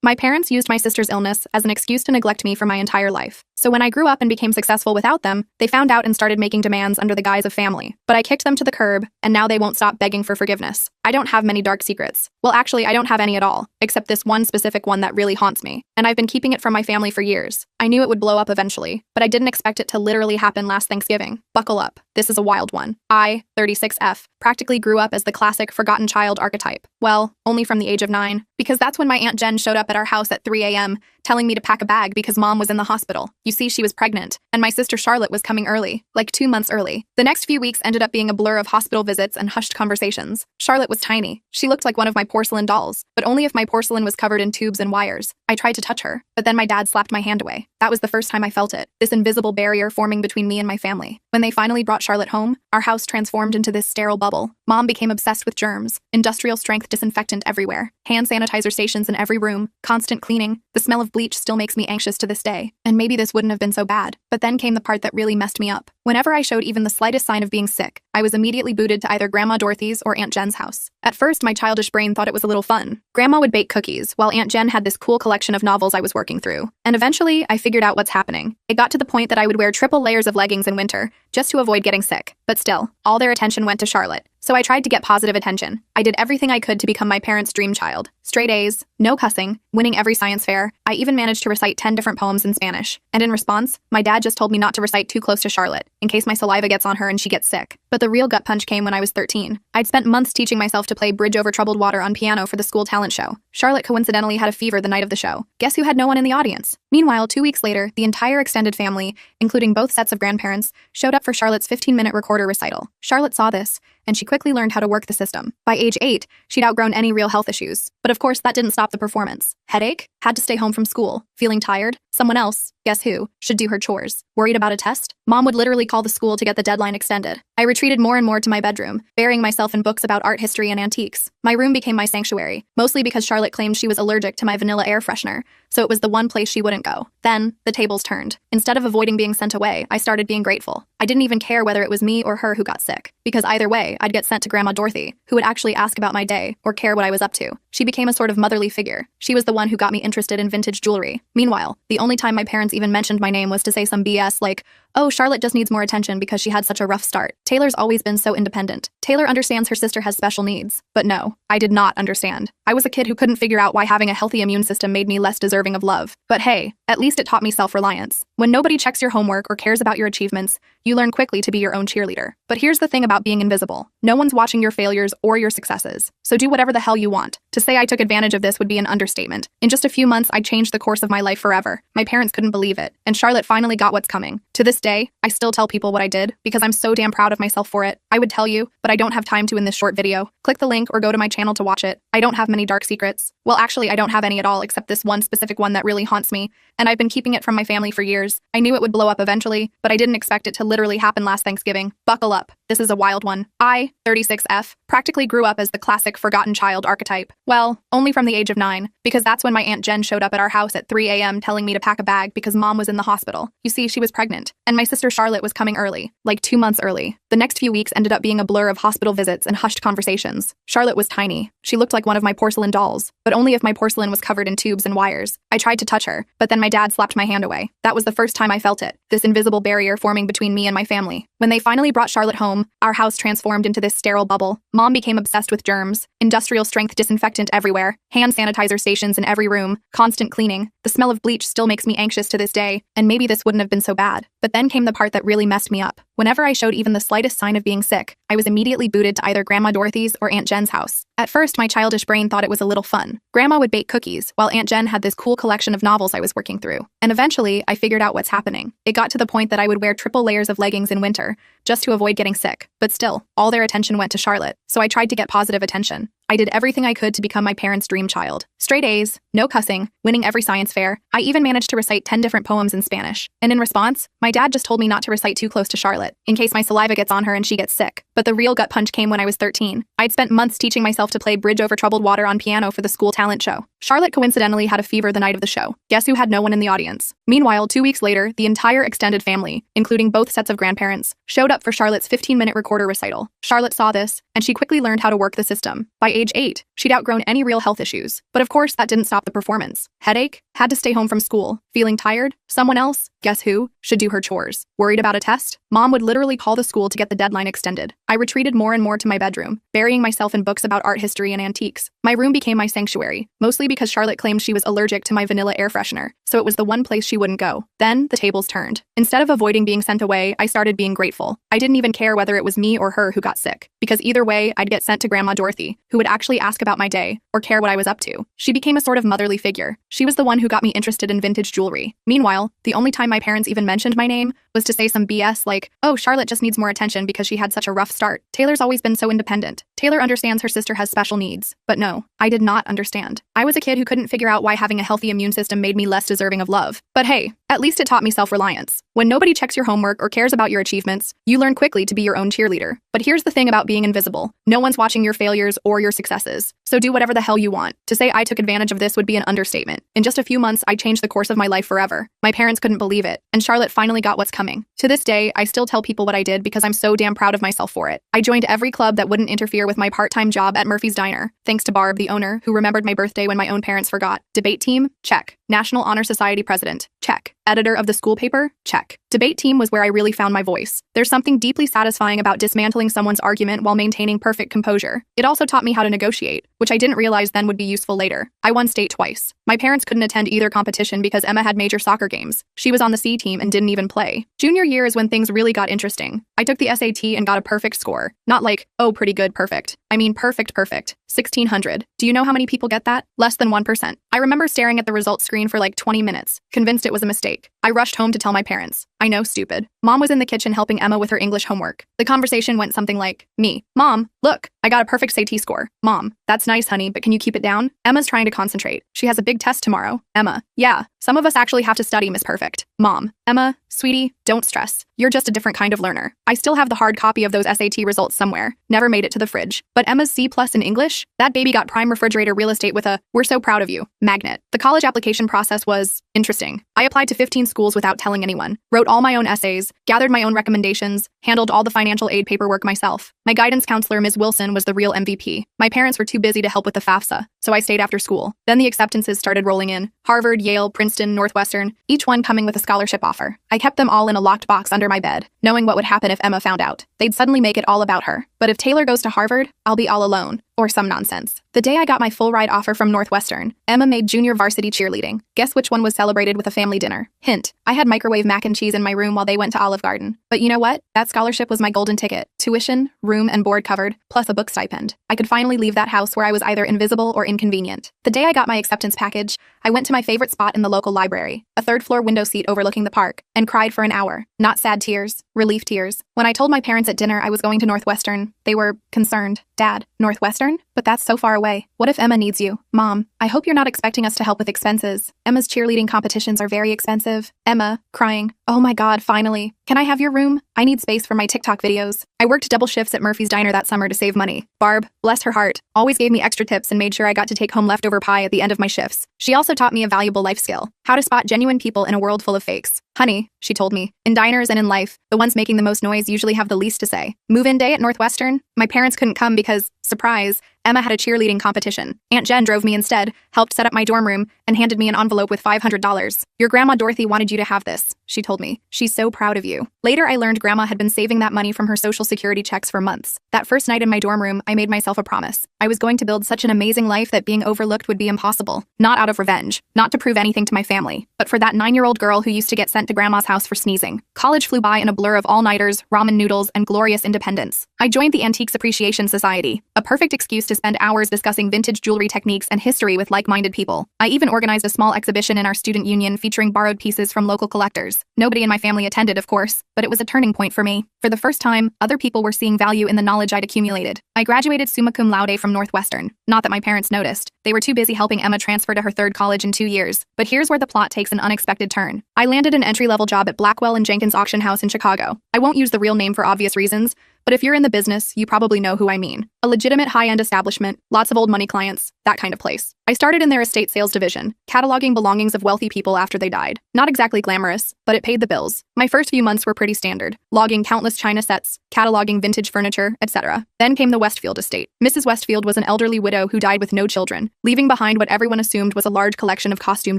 My parents used my sister's illness as an excuse to neglect me for my entire life. So when I grew up and became successful without them, they found out and started making demands under the guise of family. But I kicked them to the curb, and now they won't stop begging for forgiveness. I don't have many dark secrets. Well, actually, I don't have any at all, except this one specific one that really haunts me. And I've been keeping it from my family for years. I knew it would blow up eventually, but I didn't expect it to literally happen last Thanksgiving. Buckle up. This is a wild one. I, 36F, practically grew up as the classic forgotten child archetype. Well, only from the age of 9, because that's when my Aunt Jen showed up at our house at 3 a.m., telling me to pack a bag because Mom was in the hospital. You see, she was pregnant, and my sister Charlotte was coming early, like 2 months early. The next few weeks ended up being a blur of hospital visits and hushed conversations. Charlotte was tiny. She looked like one of my porcelain dolls, but only if my porcelain was covered in tubes and wires. I tried to touch her, but then my dad slapped my hand away. That was the first time I felt it, this invisible barrier forming between me and my family. When they finally brought Charlotte home, our house transformed into this sterile bubble. Mom became obsessed with germs, industrial strength disinfectant everywhere, hand sanitizer stations in every room, constant cleaning. The smell of bleach still makes me anxious to this day. And maybe this wouldn't have been so bad. But then came the part that really messed me up. Whenever I showed even the slightest sign of being sick, I was immediately booted to either Grandma Dorothy's or Aunt Jen's house. At first, my childish brain thought it was a little fun. Grandma would bake cookies, while Aunt Jen had this cool collection of novels I was working through. And eventually, I figured out what's happening. It got to the point that I would wear triple layers of leggings in winter, just to avoid getting sick. But still, all their attention went to Charlotte. So I tried to get positive attention. I did everything I could to become my parents' dream child. Straight A's, no cussing, winning every science fair. I even managed to recite 10 different poems in Spanish. And in response, my dad just told me not to recite too close to Charlotte, in case my saliva gets on her and she gets sick. But the real gut punch came when I was 13. I'd spent months teaching myself to play Bridge Over Troubled Water on piano for the school talent show. Charlotte coincidentally had a fever the night of the show. Guess who had no one in the audience? Meanwhile, 2 weeks later, the entire extended family, including both sets of grandparents, showed up for Charlotte's 15-minute recorder recital. Charlotte saw this, and she quickly learned how to work the system. By age 8, she'd outgrown any real health issues. But of course, that didn't stop the performance. Headache? Had to stay home from school. Feeling tired? Someone else, guess who, should do her chores. Worried about a test? Mom would literally call the school to get the deadline extended. I retreated more and more to my bedroom, burying myself in books about art history and antiques. My room became my sanctuary, mostly because Charlotte claimed she was allergic to my vanilla air freshener, so it was the one place she wouldn't go. Then, the tables turned. Instead of avoiding being sent away, I started being grateful. I didn't even care whether it was me or her who got sick, because either way, I'd get sent to Grandma Dorothy, who would actually ask about my day or care what I was up to. She became a sort of motherly figure. She was the one who got me interested in vintage jewelry. Meanwhile, the only time my parents even mentioned my name was to say some BS like, "Oh, Charlotte just needs more attention because she had such a rough start. Taylor's always been so independent. Taylor understands her sister has special needs." But no, I did not understand. I was a kid who couldn't figure out why having a healthy immune system made me less deserving of love. But hey, at least it taught me self-reliance. When nobody checks your homework or cares about your achievements, you learn quickly to be your own cheerleader. But here's the thing about being invisible. No one's watching your failures or your successes. So do whatever the hell you want. To say I took advantage of this would be an understatement. In just a few months, I changed the course of my life forever. My parents couldn't believe it, and Charlotte finally got what's coming. To this day, I still tell people what I did because I'm so damn proud of myself for it. I would tell you, but I don't have time to in this short video. Click the link or go to my channel to watch it. I don't have many dark secrets. Well, actually, I don't have any at all except this one specific one that really haunts me, and I've been keeping it from my family for years. I knew it would blow up eventually, but I didn't expect it to literally happen last Thanksgiving. Buckle up. This is a wild one. I, 36F, practically grew up as the classic forgotten child archetype. Well, only from the age of 9, because that's when my Aunt Jen showed up at our house at 3 a.m. telling me to pack a bag because Mom was in the hospital. You see, she was pregnant, and my sister Charlotte was coming early, like 2 months early. The next few weeks ended up being a blur of hospital visits and hushed conversations. Charlotte was tiny. She looked like one of my porcelain dolls, but only if my porcelain was covered in tubes and wires. I tried to touch her, but then my dad slapped my hand away. That was the first time I felt it, this invisible barrier forming between me and my family. When they finally brought Charlotte home, our house transformed into this sterile bubble. Mom became obsessed with germs, industrial strength disinfectant everywhere, hand sanitizer stations in every room, constant cleaning. The smell of bleach still makes me anxious to this day, and maybe this wouldn't have been so bad. But then came the part that really messed me up. Whenever I showed even the slightest sign of being sick, I was immediately booted to either Grandma Dorothy's or Aunt Jen's house. At first, my childish brain thought it was a little fun. Grandma would bake cookies, while Aunt Jen had this cool collection of novels I was working through. And eventually, I figured out what's happening. It got to the point that I would wear triple layers of leggings in winter, just to avoid getting sick. But still, all their attention went to Charlotte, so I tried to get positive attention. I did everything I could to become my parents' dream child. Straight A's, no cussing, winning every science fair. I even managed to recite 10 different poems in Spanish. And in response, my dad just told me not to recite too close to Charlotte, in case my saliva gets on her and she gets sick. But the real gut punch came when I was 13. I'd spent months teaching myself to play Bridge Over Troubled Water on piano for the school talent show. Charlotte coincidentally had a fever the night of the show. Guess who had no one in the audience? Meanwhile, 2 weeks later, the entire extended family, including both sets of grandparents, showed up for Charlotte's 15-minute recorder recital. Charlotte saw this, and she quickly learned how to work the system. By age 8, she'd outgrown any real health issues. But of course, that didn't stop the performance. Headache? Had to stay home from school. Feeling tired? Someone else, guess who, should do her chores. Worried about a test? Mom would literally call the school to get the deadline extended. I retreated more and more to my bedroom, burying myself in books about art history and antiques. My room became my sanctuary, mostly because Charlotte claimed she was allergic to my vanilla air freshener, so it was the one place she wouldn't go. Then, the tables turned. Instead of avoiding being sent away, I started being grateful. I didn't even care whether it was me or her who got sick, because either way, I'd get sent to Grandma Dorothy, who would actually ask about my day, or care what I was up to. She became a sort of motherly figure. She was the one who got me interested in vintage jewelry. Meanwhile, the only time my parents even mentioned my name was to say some BS like, oh, Charlotte just needs more attention because she had such a rough start. Taylor's always been so independent. Taylor understands her sister has special needs. But no, I did not understand. I was a kid who couldn't figure out why having a healthy immune system made me less deserving of love. But hey, at least it taught me self-reliance. When nobody checks your homework or cares about your achievements, you learn quickly to be your own cheerleader. But here's the thing about being invisible. No one's watching your failures or your successes. So do whatever the hell you want. To say I took advantage of this would be an understatement. In just a few months, I changed the course of my life forever. My parents couldn't believe it, and Charlotte finally got what's coming. To this day, I still tell people what I did because I'm so damn proud of myself for it. I joined every club that wouldn't interfere with my part-time job at Murphy's Diner, thanks to Barb, the owner, who remembered my birthday when my own parents forgot. Debate team? Check. National Honor Society president? Check. Editor of the school paper? Check. Debate team was where I really found my voice. There's something deeply satisfying about dismantling someone's argument while maintaining perfect composure. It also taught me how to negotiate, which I didn't realize then would be useful later. I won state twice. My parents couldn't attend either competition because Emma had major soccer games. She was on the C team and didn't even play. Junior year is when things really got interesting. I took the SAT and got a perfect score. Not like, oh, pretty good, perfect. I mean perfect. 1600. Do you know how many people get that? Less than 1%. I remember staring at the results screen for like 20 minutes, convinced it was a mistake. I rushed home to tell my parents. I know, stupid. Mom was in the kitchen helping Emma with her English homework. The conversation went something like, me. Mom, look, I got a perfect SAT score. Mom, that's nice, honey, but can you keep it down? Emma's trying to concentrate. She has a big test tomorrow. Emma, yeah, some of us actually have to study, Miss Perfect. Mom, Emma, sweetie, don't stress. You're just a different kind of learner. I still have the hard copy of those SAT results somewhere. Never made it to the fridge. But Emma's C+ in English? That baby got prime refrigerator real estate with a, we're so proud of you, magnet. The college application process was interesting. I applied to 15 schools without telling anyone, wrote all my own essays, gathered my own recommendations, handled all the financial aid paperwork myself. My guidance counselor, Ms. Wilson, was the real MVP. My parents were too busy to help with the FAFSA, so I stayed after school. Then the acceptances started rolling in. Harvard, Yale, Princeton, Northwestern, each one coming with a scholarship offer. I kept them all in a locked box under my bed, knowing what would happen if Emma found out. They'd suddenly make it all about her. But if Taylor goes to Harvard, I'll be all alone. Or some nonsense. The day I got my full ride offer from Northwestern, Emma made junior varsity cheerleading. Guess which one was celebrated with a family dinner? Hint, I had microwave mac and cheese in my room while they went to Olive Garden. But you know what? That scholarship was my golden ticket. Tuition, room, and board covered, plus a book stipend. I could finally leave that house where I was either invisible or inconvenient. The day I got my acceptance package, I went to my favorite spot in the local library, a third-floor window seat overlooking the park, and cried for an hour. Not sad tears, relief tears. When I told my parents at dinner I was going to Northwestern, they were concerned. Dad, Northwestern? But that's so far away. What if Emma needs you? Mom, I hope you're not expecting us to help with expenses. Emma's cheerleading competitions are very expensive. Emma, crying. Oh my God, finally. Can I have your room? I need space for my TikTok videos. I worked double shifts at Murphy's Diner that summer to save money. Barb, bless her heart, always gave me extra tips and made sure I got to take home leftover pie at the end of my shifts. She also taught me a valuable life skill, how to spot genuine people in a world full of fakes. Honey, she told me, in diners and in life, the ones making the most noise usually have the least to say. Move-in day at Northwestern? My parents couldn't come because, surprise, Emma had a cheerleading competition. Aunt Jen drove me instead, helped set up my dorm room, and handed me an envelope with $500. Your Grandma Dorothy wanted you to have this, she told me. She's so proud of you. Later, I learned Grandma had been saving that money from her Social Security checks for months. That first night in my dorm room, I made myself a promise. I was going to build such an amazing life that being overlooked would be impossible. Not out of revenge, not to prove anything to my family, but for that 9-year-old girl who used to get sent to Grandma's house for sneezing. College flew by in a blur of all-nighters, ramen noodles, and glorious independence. I joined the Antiques Appreciation Society, a perfect excuse to spend hours discussing vintage jewelry techniques and history with like-minded people. I even organized a small exhibition in our student union featuring borrowed pieces from local collectors. Nobody in my family attended, of course, but it was a turning point for me. For the first time, other people were seeing value in the knowledge I'd accumulated. I graduated summa cum laude from Northwestern. Not that my parents noticed. They were too busy helping Emma transfer to her third college in 2 years. But here's where the plot takes an unexpected turn. I landed an entry-level job at Blackwell & Jenkins Auction House in Chicago. I won't use the real name for obvious reasons, but if you're in the business, you probably know who I mean. A legitimate high-end establishment, lots of old money clients, that kind of place. I started in their estate sales division, cataloging belongings of wealthy people after they died. Not exactly glamorous, but it paid the bills. My first few months were pretty standard, logging countless china sets, cataloging vintage furniture, etc. Then came the Westfield estate. Mrs. Westfield was an elderly widow who died with no children, leaving behind what everyone assumed was a large collection of costume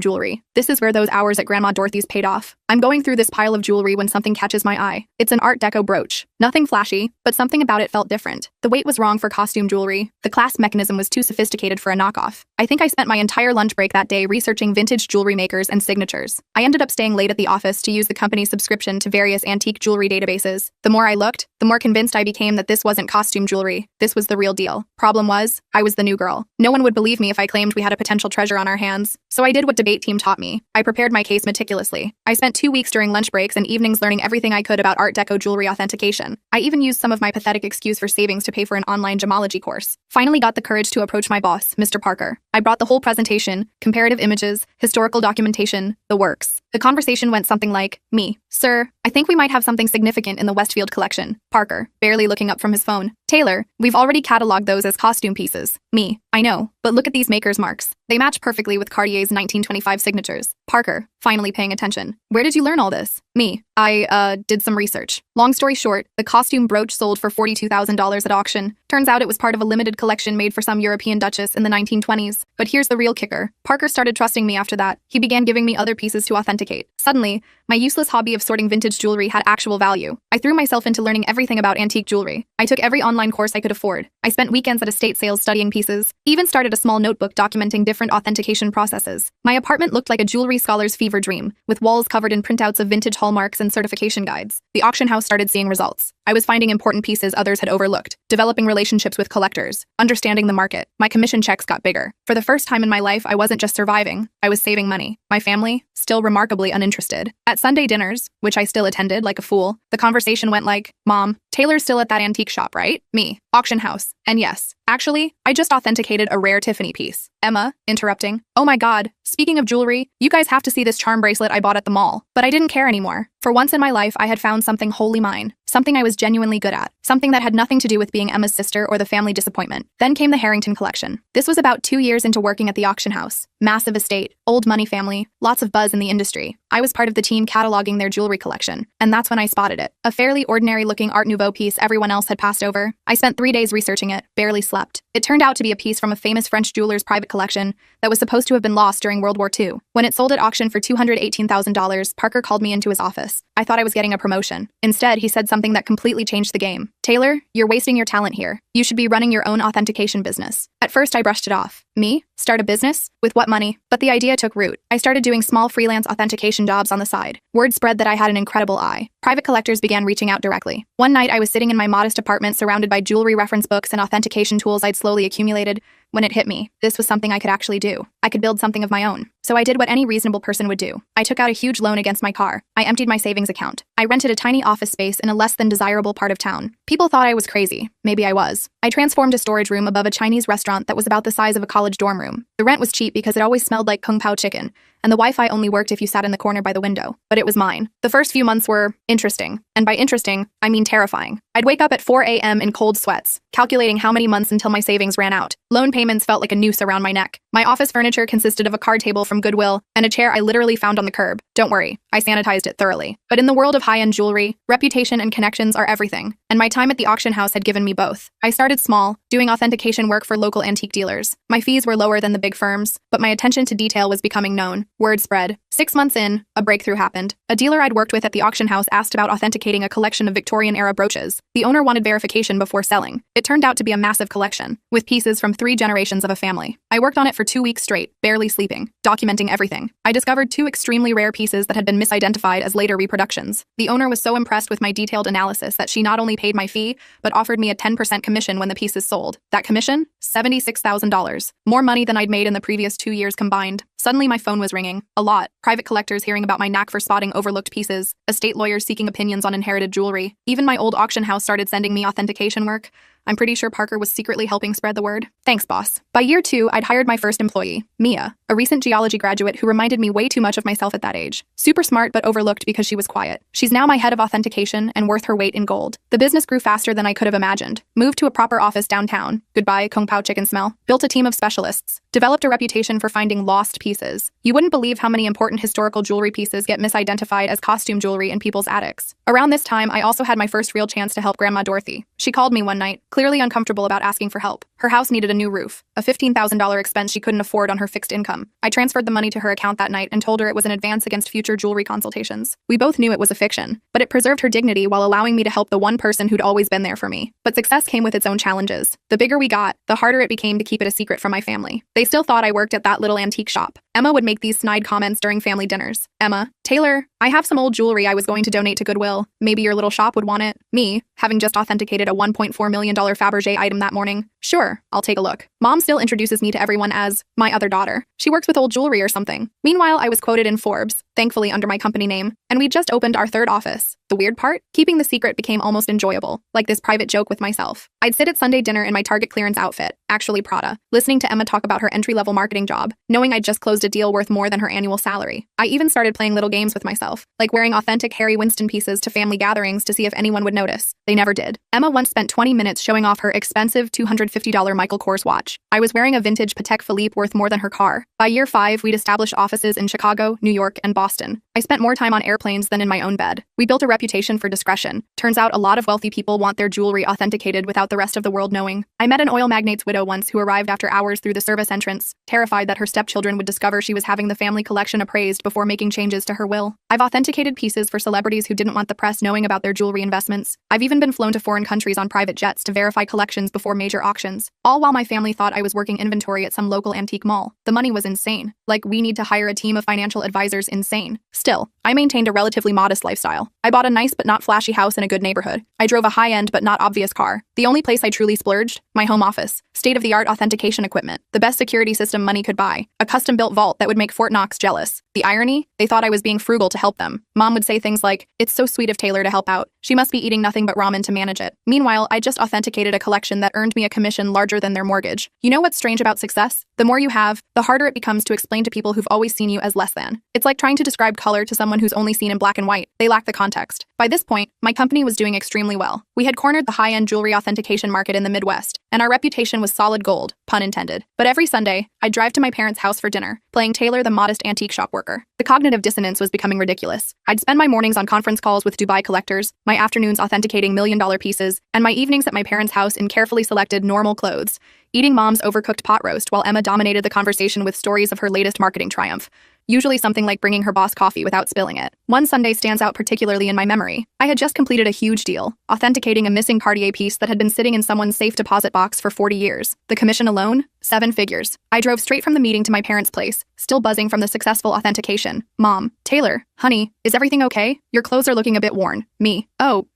jewelry. This is where those hours at Grandma Dorothy's paid off. I'm going through this pile of jewelry when something catches my eye. It's an Art Deco brooch. Nothing flashy, but something about it felt different. The weight was wrong for costume jewelry. The clasp mechanism was too sophisticated for a knockoff. I think I spent my entire lunch break that day researching vintage jewelry makers and signatures. I ended up staying late at the office to use the company's subscription to various antique jewelry databases. The more I looked, the more convinced I became that this wasn't costume jewelry. This was the real deal. Problem was, I was the new girl. No one would believe me if I claimed we had a potential treasure on our hands. So I did what debate team taught me. I prepared my case meticulously. I spent 2 weeks during lunch breaks and evenings learning everything I could about Art Deco jewelry authentication. I even used some of my pathetic excuse for savings to pay for an online gemology course. Finally got the courage to approach my boss, Mr. Parker. I brought the whole presentation, comparative images, historical documentation, the works. The conversation went something like, me, sir, I think we might have something significant in the Westfield collection. Parker, barely looking up from his phone. Taylor, we've already cataloged those as costume pieces. Me, I know, but look at these maker's marks. They match perfectly with Cartier's 1925 signatures. Parker, finally paying attention. Where did you learn all this? Me, I did some research. Long story short, the costume brooch sold for $42,000 at auction. Turns out it was part of a limited collection made for some European duchess in the 1920s. But here's the real kicker. Parker started trusting me after that. He began giving me other pieces to authenticate. Suddenly, my useless hobby of sorting vintage jewelry had actual value. I threw myself into learning everything about antique jewelry. I took every online course I could afford. I spent weekends at estate sales studying pieces, even started a small notebook documenting different authentication processes. My apartment looked like a jewelry scholar's fever dream, with walls covered in printouts of vintage hallmarks and certification guides. The auction house started seeing results. I was finding important pieces others had overlooked, developing relationships with collectors, understanding the market. My commission checks got bigger. For the first time in my life, I wasn't just surviving, I was saving money. My family, still remarkably uninterested. At Sunday dinners, which I still attended like a fool, the conversation went like, Mom, Taylor's still at that antique shop, right? Me, auction house. And yes, actually, I just authenticated a rare Tiffany piece. Emma, interrupting, oh my god, speaking of jewelry, you guys have to see this charm bracelet I bought at the mall. But I didn't care anymore. For once in my life, I had found something wholly mine. Something I was genuinely good at. Something that had nothing to do with being Emma's sister or the family disappointment. Then came the Harrington collection. This was about 2 years into working at the auction house. Massive estate, old money family, lots of buzz in the industry. I was part of the team cataloging their jewelry collection, and that's when I spotted it. A fairly ordinary-looking Art Nouveau piece everyone else had passed over. I spent 3 days researching it, barely slept. It turned out to be a piece from a famous French jeweler's private collection that was supposed to have been lost during World War II. When it sold at auction for $218,000, Parker called me into his office. I thought I was getting a promotion. Instead, he said something that completely changed the game. Taylor, you're wasting your talent here. You should be running your own authentication business. At first, I brushed it off. Me? Start a business? With what money? But the idea took root. I started doing small freelance authentication jobs on the side. Word spread that I had an incredible eye. Private collectors began reaching out directly. One night, I was sitting in my modest apartment surrounded by jewelry reference books and authentication tools I'd slowly accumulated when it hit me. This was something I could actually do. I could build something of my own. So I did what any reasonable person would do. I took out a huge loan against my car. I emptied my savings account. I rented a tiny office space in a less than desirable part of town. People thought I was crazy. Maybe I was. I transformed a storage room above a Chinese restaurant that was about the size of a college dorm room. The rent was cheap because it always smelled like Kung Pao chicken, and the Wi-Fi only worked if you sat in the corner by the window. But it was mine. The first few months were interesting. And by interesting, I mean terrifying. I'd wake up at 4 a.m. in cold sweats, calculating how many months until my savings ran out. Loan payments felt like a noose around my neck. My office furniture consisted of a card table from Goodwill and a chair I literally found on the curb. Don't worry, I sanitized it thoroughly. But in the world of high-end jewelry, reputation and connections are everything. And my time at the auction house had given me both. I started small, doing authentication work for local antique dealers. My fees were lower than the big firms, but my attention to detail was becoming known. Word spread. 6 months in, a breakthrough happened. A dealer I'd worked with at the auction house asked about authenticating a collection of Victorian-era brooches. The owner wanted verification before selling. It turned out to be a massive collection, with pieces from 3 generations of a family. I worked on it for 2 weeks straight, barely sleeping, documenting everything. I discovered 2 extremely rare pieces that had been misidentified as later reproductions. The owner was so impressed with my detailed analysis that she not only paid my fee, but offered me a 10% commission when the pieces sold. That commission? $76,000. More money than I'd made in the previous 2 years combined. Suddenly my phone was ringing. A lot. Private collectors hearing about my knack for spotting overlooked pieces. Estate lawyers seeking opinions on inherited jewelry. Even my old auction house started sending me authentication work. I'm pretty sure Parker was secretly helping spread the word. Thanks, boss. By year 2, I'd hired my first employee, Mia, a recent geology graduate who reminded me way too much of myself at that age. Super smart but overlooked because she was quiet. She's now my head of authentication and worth her weight in gold. The business grew faster than I could have imagined. Moved to a proper office downtown. Goodbye, Kung Pao chicken smell. Built a team of specialists. Developed a reputation for finding lost pieces. You wouldn't believe how many important historical jewelry pieces get misidentified as costume jewelry in people's attics. Around this time, I also had my first real chance to help Grandma Dorothy. She called me one night, clearly uncomfortable about asking for help. Her house needed a new roof, a $15,000 expense she couldn't afford on her fixed income. I transferred the money to her account that night and told her it was an advance against future jewelry consultations. We both knew it was a fiction, but it preserved her dignity while allowing me to help the one person who'd always been there for me. But success came with its own challenges. The bigger we got, the harder it became to keep it a secret from my family. They still thought I worked at that little antique shop. Emma would make these snide comments during family dinners. Emma, Taylor, I have some old jewelry I was going to donate to Goodwill. Maybe your little shop would want it. Me, having just authenticated a $1.4 million Fabergé item that morning. Sure, I'll take a look. Mom still introduces me to everyone as my other daughter. She works with old jewelry or something. Meanwhile, I was quoted in Forbes, thankfully under my company name, and we just opened our 3rd office. The weird part? Keeping the secret became almost enjoyable, like this private joke with myself. I'd sit at Sunday dinner in my Target clearance outfit, actually Prada, listening to Emma talk about her entry-level marketing job, knowing I'd just closed a deal worth more than her annual salary. I even started playing little games with myself, like wearing authentic Harry Winston pieces to family gatherings to see if anyone would notice. They never did. Emma once spent 20 minutes showing off her expensive $250 Michael Kors watch. I was wearing a vintage Patek Philippe worth more than her car. By year 5, we'd established offices in Chicago, New York, and Boston. I spent more time on airplanes than in my own bed. We built a reputation for discretion. Turns out a lot of wealthy people want their jewelry authenticated without the rest of the world knowing. I met an oil magnate's widow once who arrived after hours through the service entrance, terrified that her stepchildren would discover she was having the family collection appraised before making changes to her will. I've authenticated pieces for celebrities who didn't want the press knowing about their jewelry investments. I've even been flown to foreign countries on private jets to verify collections before major auctions, all while my family thought I was working inventory at some local antique mall. The money was insane. Like, we need to hire a team of financial advisors insane. Still, I maintained a relatively modest lifestyle. I bought a nice but not flashy house in a good neighborhood. I drove a high-end but not obvious car. The only place I truly splurged? My home office. State-of-the-art authentication equipment. The best security system money could buy. A custom-built vault that would make Fort Knox jealous. The irony? They thought I was being frugal to help them. Mom would say things like, "It's so sweet of Taylor to help out. She must be eating nothing but ramen to manage it." Meanwhile, I just authenticated a collection that earned me a commission larger than their mortgage. You know what's strange about success? The more you have, the harder it becomes to explain to people who've always seen you as less than. It's like trying to describe color to someone who's only seen in black and white. They lack the context. By this point, my company was doing extremely well. We had cornered the high-end jewelry authentication market in the Midwest, and our reputation was solid gold, pun intended. But every Sunday, I'd drive to my parents' house for dinner, playing Taylor the modest antique shop worker. The cognitive dissonance was becoming ridiculous. I'd spend my mornings on conference calls with Dubai collectors, my afternoons authenticating million-dollar pieces, and my evenings at my parents' house in carefully selected normal clothes, eating Mom's overcooked pot roast while Emma dominated the conversation with stories of her latest marketing triumph. Usually something like bringing her boss coffee without spilling it. One Sunday stands out particularly in my memory. I had just completed a huge deal, authenticating a missing Cartier piece that had been sitting in someone's safe deposit box for 40 years. The commission alone? 7 figures. I drove straight from the meeting to my parents' place, still buzzing from the successful authentication. Mom, Taylor, honey, is everything okay? Your clothes are looking a bit worn. Me, oh,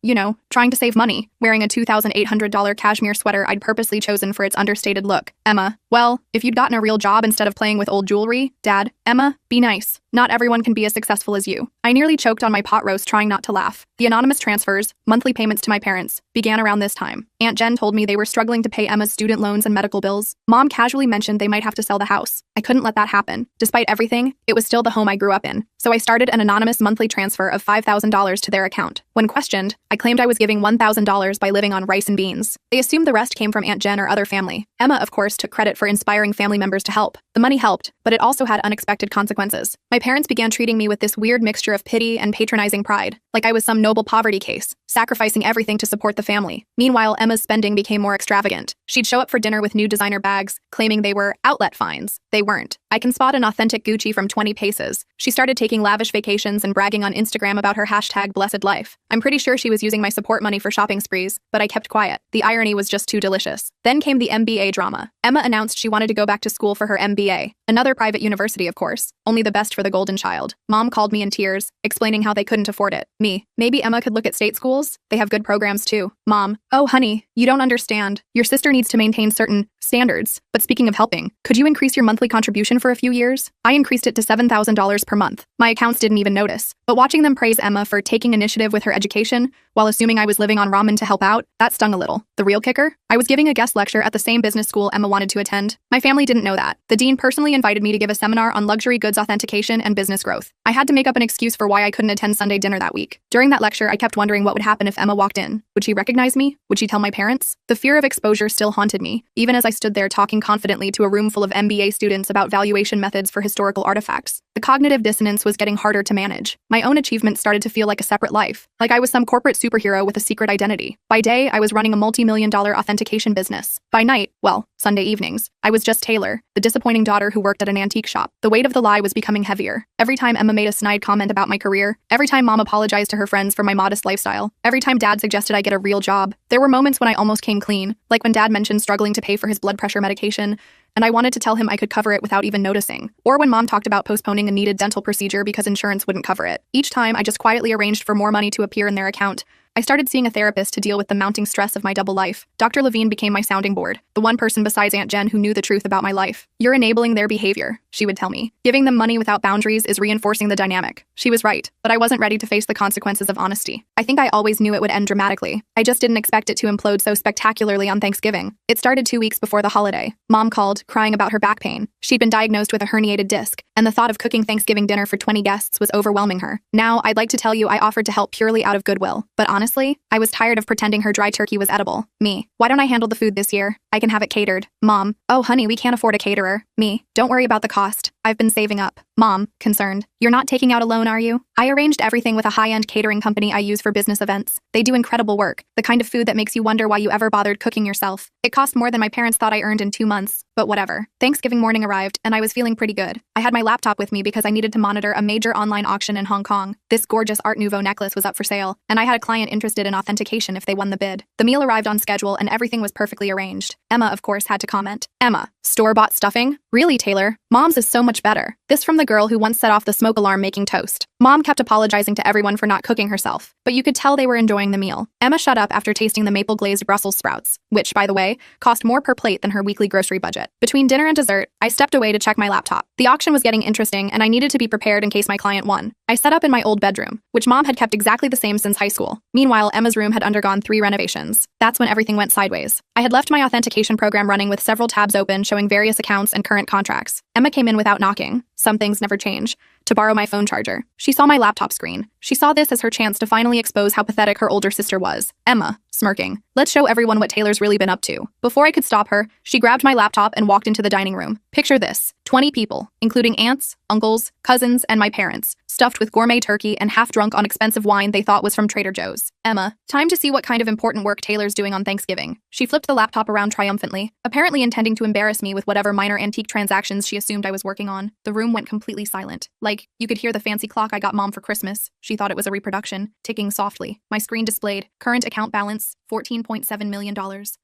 trying to save money, wearing a $2,800 cashmere sweater I'd purposely chosen for its understated look. Emma, well, if you'd gotten a real job instead of playing with old jewelry. Dad, Emma, be nice. Not everyone can be as successful as you. I nearly choked on my pot roast trying not to laugh. The anonymous transfers, monthly payments to my parents, began around this time. Aunt Jen told me they were struggling to pay Emma's student loans and medical bills. Mom casually mentioned they might have to sell the house. I couldn't let that happen. Despite everything, it was still the home I grew up in. So I started an anonymous monthly transfer of $5,000 to their account. When questioned, I claimed I was giving $1,000 by living on rice and beans. They assumed the rest came from Aunt Jen or other family. Emma, of course, took credit for inspiring family members to help. The money helped, but it also had unexpected consequences. My parents began treating me with this weird mixture of pity and patronizing pride, like I was some noble poverty case, sacrificing everything to support the family. Meanwhile, Emma's spending became more extravagant. She'd show up for dinner with new designer bags, claiming they were outlet finds. They weren't. I can spot an authentic Gucci from 20 paces. She started taking lavish vacations and bragging on Instagram about her #blessed life. I'm pretty sure she was using my support money for shopping sprees, but I kept quiet. The irony was just too delicious. Then came the MBA drama. Emma announced she wanted to go back to school for her MBA. Another private university, of course. Only the best for the golden child. Mom called me in tears, explaining how they couldn't afford it. Me, maybe Emma could look at state schools? They have good programs too. Mom, oh honey, you don't understand. Your sister needs to maintain certain Standards. But speaking of helping, could you increase your monthly contribution for a few years? I increased it to $7,000 per month. My accounts didn't even notice. But watching them praise Emma for taking initiative with her education, while assuming I was living on ramen to help out, that stung a little. The real kicker? I was giving a guest lecture at the same business school Emma wanted to attend. My family didn't know that. The dean personally invited me to give a seminar on luxury goods authentication and business growth. I had to make up an excuse for why I couldn't attend Sunday dinner that week. During that lecture, I kept wondering what would happen if Emma walked in. Would she recognize me? Would she tell my parents? The fear of exposure still haunted me, even as I stood there talking confidently to a room full of MBA students about valuation methods for historical artifacts. The cognitive dissonance was getting harder to manage. My own achievements started to feel like a separate life, like I was some corporate superhero with a secret identity. By day, I was running a multi-million-dollar authentication business. By night, well, Sunday evenings, I was just Taylor, the disappointing daughter who worked at an antique shop. The weight of the lie was becoming heavier. Every time Emma made a snide comment about my career, every time Mom apologized to her friends for my modest lifestyle, every time Dad suggested I get a real job, there were moments when I almost came clean, like when Dad mentioned struggling to pay for his blood pressure medication, and I wanted to tell him I could cover it without even noticing. Or when Mom talked about postponing a needed dental procedure because insurance wouldn't cover it. Each time, I just quietly arranged for more money to appear in their account. I started seeing a therapist to deal with the mounting stress of my double life. Dr. Levine became my sounding board, the one person besides Aunt Jen who knew the truth about my life. You're enabling their behavior, she would tell me. Giving them money without boundaries is reinforcing the dynamic. She was right, but I wasn't ready to face the consequences of honesty. I think I always knew it would end dramatically. I just didn't expect it to implode so spectacularly on Thanksgiving. It started 2 weeks before the holiday. Mom called, crying about her back pain. She'd been diagnosed with a herniated disc, and the thought of cooking Thanksgiving dinner for 20 guests was overwhelming her. Now, I'd like to tell you I offered to help purely out of goodwill, but honestly, I was tired of pretending her dry turkey was edible. Me. Why don't I handle the food this year? I can have it catered. Mom. Oh, honey, we can't afford a caterer. Me. Don't worry about the cost. I've been saving up. Mom. Concerned. You're not taking out a loan, are you? I arranged everything with a high-end catering company I use for business events. They do incredible work, the kind of food that makes you wonder why you ever bothered cooking yourself. It cost more than my parents thought I earned in 2 months, but whatever. Thanksgiving morning arrived, and I was feeling pretty good. I had my laptop with me because I needed to monitor a major online auction in Hong Kong. This gorgeous Art Nouveau necklace was up for sale, and I had a client interested in authentication if they won the bid. The meal arrived on schedule, and everything was perfectly arranged. Emma, of course, had to comment. Emma. Store-bought stuffing? Really, Taylor? Mom's is so much better. This from the girl who once set off the smoke alarm making toast. Mom kept apologizing to everyone for not cooking herself, but you could tell they were enjoying the meal. Emma shut up after tasting the maple-glazed Brussels sprouts, which, by the way, cost more per plate than her weekly grocery budget. Between dinner and dessert, I stepped away to check my laptop. The auction was getting interesting, and I needed to be prepared in case my client won. I set up in my old bedroom, which Mom had kept exactly the same since high school. Meanwhile, Emma's room had undergone 3 renovations. That's when everything went sideways. I had left my authentication program running with several tabs open showing various accounts and current contracts. Emma came in without knocking. Some things never change. To borrow my phone charger. She saw my laptop screen. She saw this as her chance to finally expose how pathetic her older sister was. Emma, smirking. Let's show everyone what Taylor's really been up to. Before I could stop her, she grabbed my laptop and walked into the dining room. Picture this. 20 people, including aunts, uncles, cousins, and my parents, stuffed with gourmet turkey and half drunk on expensive wine they thought was from Trader Joe's. Emma, time to see what kind of important work Taylor's doing on Thanksgiving. She flipped the laptop around triumphantly, apparently intending to embarrass me with whatever minor antique transactions she assumed I was working on. The room went completely silent. Like, you could hear the fancy clock I got Mom for Christmas. She thought it was a reproduction, ticking softly. My screen displayed current account balance, $14.7 million.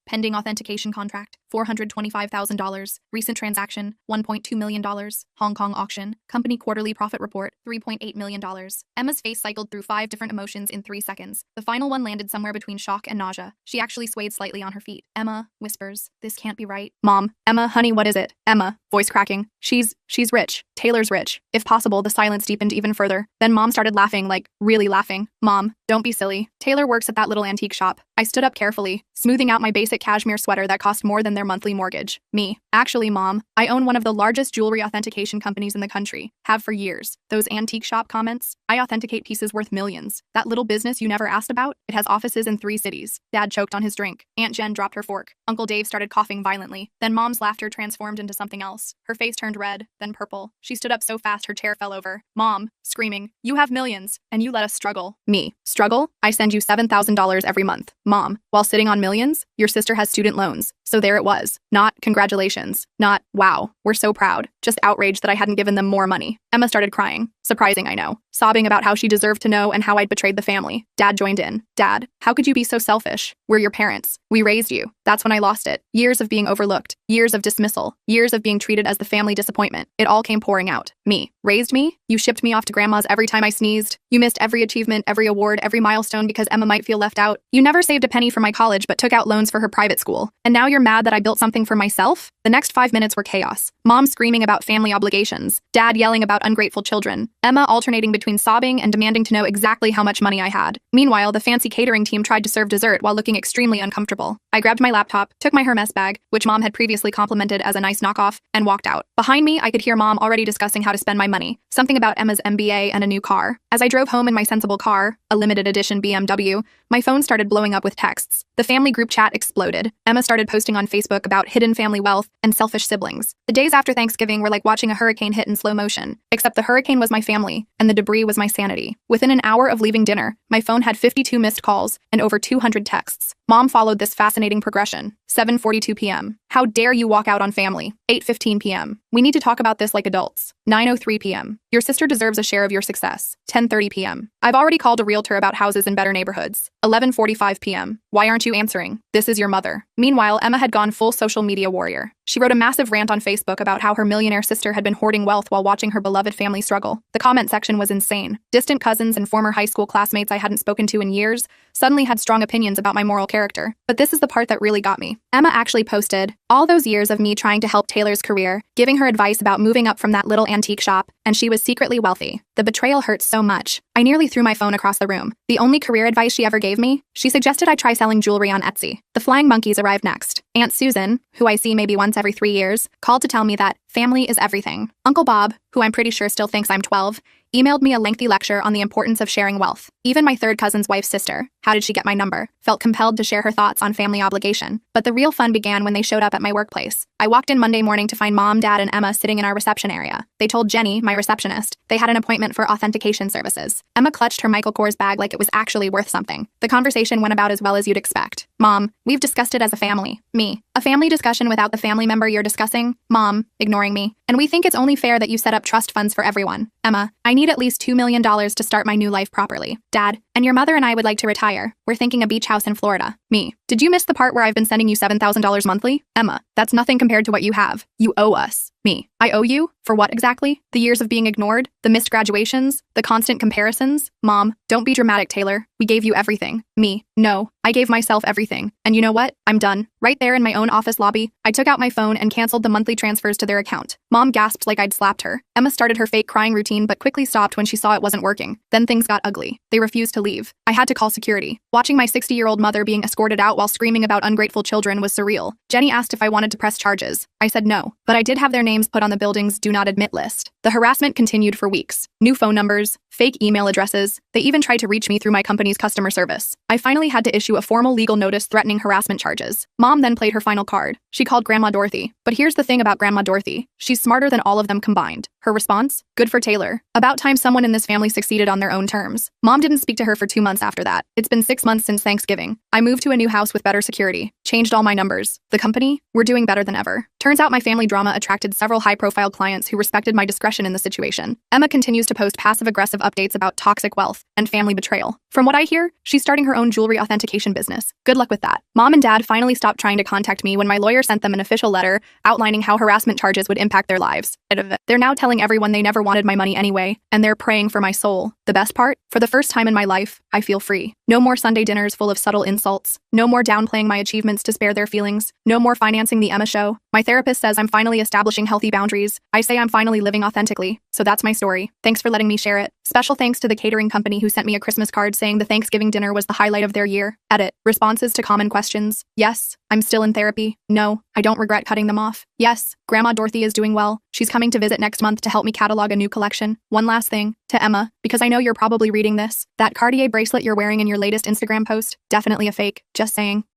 Pending authentication contract, $425,000. Recent transaction, $1.2 million. Hong Kong auction. Company quarterly profit report, $3.8 million. Emma's face cycled through 5 different emotions in 3 seconds. The final one landed somewhere between shock and nausea. She actually swayed slightly on her feet. Emma whispers, "This can't be right." Mom. Emma, honey, what is it? Emma, voice cracking. She's rich. Taylor's rich. If possible, the silence deepened even further. Then Mom started laughing, like, really laughing. Mom, don't be silly. Taylor works at that little antique shop. I stood up carefully, smoothing out my basic cashmere sweater that cost more than their monthly mortgage. Me. Actually, Mom, I own one of the largest jewelry authentication companies in the country. Have for years. Those antique shop comments? I authenticate pieces worth millions. That little business you never asked about? It has offices in 3 cities. Dad choked on his drink. Aunt Jen dropped her fork. Uncle Dave started coughing violently. Then Mom's laughter transformed into something else. Her face turned red, then purple. She stood up so fast her chair fell over. Mom, screaming, "You have millions, and you let us struggle." Me. Struggle? I send you $7,000 every month. Mom, while sitting on millions, your sister has student loans. So there it was. Not congratulations. Not, wow, we're so proud. Just outraged that I hadn't given them more money. Emma started crying. Surprising, I know. Sobbing about how she deserved to know and how I'd betrayed the family. Dad joined in. Dad, how could you be so selfish? We're your parents. We raised you. That's when I lost it. Years of being overlooked, years of dismissal, years of being treated as the family disappointment. It all came pouring out. Me. Raised me? You shipped me off to grandma's every time I sneezed. You missed every achievement, every award, every milestone because Emma might feel left out. You never saved a penny for my college but took out loans for her private school. And now you're mad that I built something for myself? The next 5 minutes were chaos. Mom screaming about family obligations, Dad yelling about ungrateful children, Emma alternating between sobbing and demanding to know exactly how much money I had. Meanwhile, the fancy catering team tried to serve dessert while looking extremely uncomfortable. I grabbed my laptop, took my Hermes bag, which Mom had previously complimented as a nice knockoff, and walked out. Behind me, I could hear Mom already discussing how to spend my money, something about Emma's MBA and a new car. As I drove home in my sensible car, a limited edition BMW, my phone started blowing up with texts. The family group chat exploded. Emma started posting on Facebook about hidden family wealth and selfish siblings. The days after Thanksgiving were like watching a hurricane hit in slow motion, except the hurricane was my family, and the debris was my sanity. Within an hour of leaving dinner, my phone had 52 missed calls and over 200 texts. Mom followed this fascinating progression. 7:42 p.m. How dare you walk out on family? 8:15 p.m. We need to talk about this like adults. 9:03 p.m. Your sister deserves a share of your success. 10:30 p.m. I've already called a realtor about houses in better neighborhoods. 11:45 p.m. Why aren't you answering? This is your mother. Meanwhile, Emma had gone full social media warrior. She wrote a massive rant on Facebook about how her millionaire sister had been hoarding wealth while watching her beloved family struggle. The comment section was insane. Distant cousins and former high school classmates I hadn't spoken to in years suddenly had strong opinions about my moral character. But this is the part that really got me. Emma actually posted, all those years of me trying to help Taylor's career, giving her advice about moving up from that little antique shop, and she was secretly wealthy. The betrayal hurts so much. I nearly threw my phone across the room. The only career advice she ever gave me? She suggested I try selling jewelry on Etsy. The flying monkeys arrived next. Aunt Susan, who I see maybe once every 3 years, called to tell me that family is everything. Uncle Bob, who I'm pretty sure still thinks I'm 12, emailed me a lengthy lecture on the importance of sharing wealth. Even my third cousin's wife's sister, how did she get my number, felt compelled to share her thoughts on family obligation. But the real fun began when they showed up at my workplace. I walked in Monday morning to find Mom, Dad, and Emma sitting in our reception area. They told Jenny, my receptionist, they had an appointment for authentication services. Emma clutched her Michael Kors bag like it was actually worth something. The conversation went about as well as you'd expect. Mom, we've discussed it as a family. Me, a family discussion without the family member you're discussing? Mom, ignoring me. And we think it's only fair that you set up trust funds for everyone. Emma, I need at least $2 million to start my new life properly. Dad, and your mother and I would like to retire. We're thinking a beach house in Florida. Me, did you miss the part where I've been sending you $7,000 monthly? Emma, that's nothing compared to what you have. You owe us. Me, I owe you? For what exactly? The years of being ignored? The missed graduations? The constant comparisons? Mom, don't be dramatic, Taylor. We gave you everything. Me, no, I gave myself everything. And you know what? I'm done. Right there in my own office lobby, I took out my phone and canceled the monthly transfers to their account. Mom gasped like I'd slapped her. Emma started her fake crying routine but quickly stopped when she saw it wasn't working. Then things got ugly. They refused to leave. I had to call security. Watching my 60-year-old mother being escorted out while screaming about ungrateful children was surreal. Jenny asked if I wanted to press charges. I said no, but I did have their names put on the building's do not admit list. The harassment continued for weeks. New phone numbers, fake email addresses. They even tried to reach me through my company's customer service. I finally had to issue a formal legal notice threatening harassment charges. Mom then played her final card. She called Grandma Dorothy. But here's the thing about Grandma Dorothy. She's smarter than all of them combined. Her response? Good for Taylor. About time someone in this family succeeded on their own terms. Mom didn't speak to her for 2 months after that. It's been 6 months since Thanksgiving. I moved to a new house with better security. Changed all my numbers. The company? We're doing better than ever. Turns out my family drama attracted several high-profile clients who respected my discretion in the situation. Emma continues to post passive-aggressive updates about toxic wealth and family betrayal. From what I hear, she's starting her own jewelry authentication business. Good luck with that. Mom and Dad finally stopped trying to contact me when my lawyer sent them an official letter outlining how harassment charges would impact their lives. They're now telling everyone they never wanted my money anyway, and they're praying for my soul. The best part? For the first time in my life, I feel free. No more Sunday dinners full of subtle insults. No more downplaying my achievements to spare their feelings. No more financing the Emma show. My therapist says I'm finally establishing healthy boundaries. I say I'm finally living authentically. So that's my story. Thanks for letting me share it. Special thanks to the catering company who sent me a Christmas card saying the Thanksgiving dinner was the highlight of their year. Edit. Responses to common questions. Yes, I'm still in therapy. No, I don't regret cutting them off. Yes, Grandma Dorothy is doing well. She's coming to visit next month to help me catalog a new collection. One last thing. To Emma, because I know you're probably reading this, that Cartier bracelet you're wearing in your latest Instagram post, definitely a fake. Just saying.